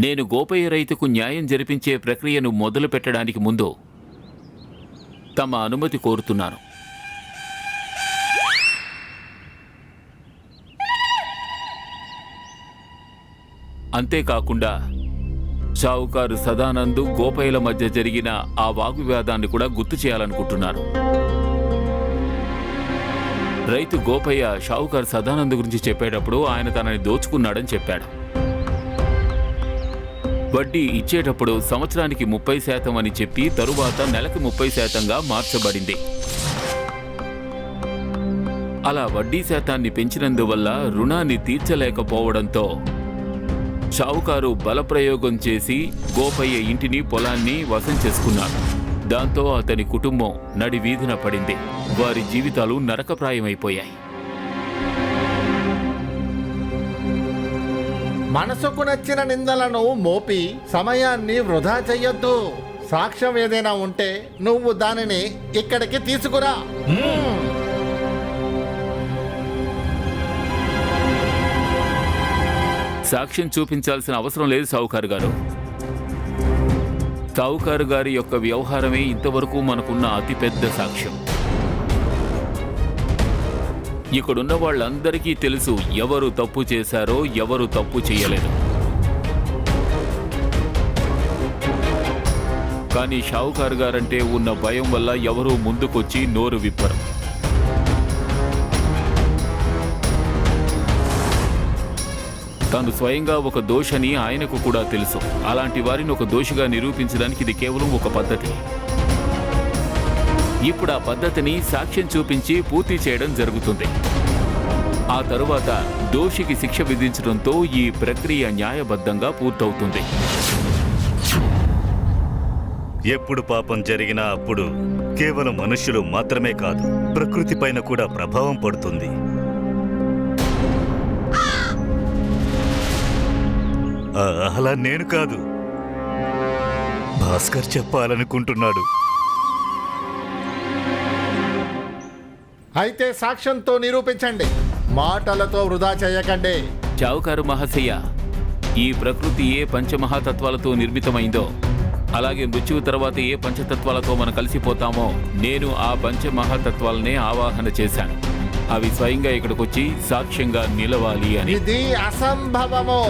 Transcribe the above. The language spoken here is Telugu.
నేను గోపయ్య రైతుకు న్యాయం జరిపించే ప్రక్రియను మొదలు పెట్టడానికి ముందు తమ అనుమతి కోరుతున్నాను. అంతేకాకుండా షావుకారు సదానంద్ గోపయ్యల మధ్య జరిగిన ఆ వాగ్వివాదాన్ని కూడా గుర్తు చేయాలనుకుంటున్నాను. రైతు గోపయ్య షావుకారు సదానంద్ గురించి చెప్పేటప్పుడు ఆయన తనని దోచుకున్నాడని చెప్పాడు. వడ్డీ ఇచ్చేటప్పుడు సంవత్సరానికి 30% అని చెప్పి తరువాత నెలకు 30%గా మార్చబడింది. అలా వడ్డీ శాతాన్ని పెంచినందువల్ల రుణాన్ని తీర్చలేకపోవడంతో షావుకారు బలప్రయోగం చేసి గోపయ్య ఇంటిని పొలాన్ని వశం చేసుకున్నాడు. దాంతో అతని కుటుంబం నడి వీధిన పడింది. వారి జీవితాలు నరకప్రాయమైపోయాయి. మనసుకు నచ్చిన నిందలను మోపి సమయాన్ని వృధా చెయ్యొద్దు. సాక్ష్యం ఏదైనా ఉంటే నువ్వు దానిని ఇక్కడికి తీసుకురా. సాక్ష్యం చూపించాల్సిన అవసరం లేదు సావుకారు గారు. సావుకారు గారి యొక్క వ్యవహారమే ఇంతవరకు మనకున్న అతిపెద్ద సాక్ష్యం. ఇక్కడున్న వాళ్ళందరికీ తెలుసు ఎవరు తప్పు చేశారో ఎవరు తప్పు చేయలేదు. కానీ షావుకారు గారంటే ఉన్న భయం వల్ల ఎవరూ ముందుకొచ్చి నోరు విప్పరు. తాను స్వయంగా ఒక దోషని ఆయనకు కూడా తెలుసు. అలాంటి వారిని ఒక దోషిగా నిరూపించడానికి ఇది కేవలం ఒక పద్ధతి. ఇప్పుడు ఆ పద్ధతిని సాక్ష్యం చూపించి పూర్తి చేయడం జరుగుతుంది. ఆ తరువాత దోషికి శిక్ష విధించడంతో ఈ ప్రక్రియ న్యాయబద్ధంగా పూర్తవుతుంది. ఎప్పుడు పాపం జరిగినా అప్పుడు కేవలం మనుష్యులు మాత్రమే కాదు, ప్రకృతి పైన కూడా ప్రభావం పడుతుంది. అలా నేను కాదు, భాస్కర్ చెప్పాలనుకుంటున్నాడు. అయితే సాక్ష్యంతో నిరూపించండి, మాటలతో వృధా చేయకండి. షావుకారు మహాశయ, ఈ ప్రకృతి ఏ పంచమహాతత్వాలతో నిర్మితమైందో అలాగే మృత్యువు తర్వాత ఏ పంచతత్వాలతో మనం కలిసిపోతామో నేను ఆ పంచమహాతత్వాలనే ఆవాహన చేశాను. అవి స్వయంగా ఇక్కడికొచ్చి సాక్ష్యంగా నిలవాలి అని. ఇది అసంభవము.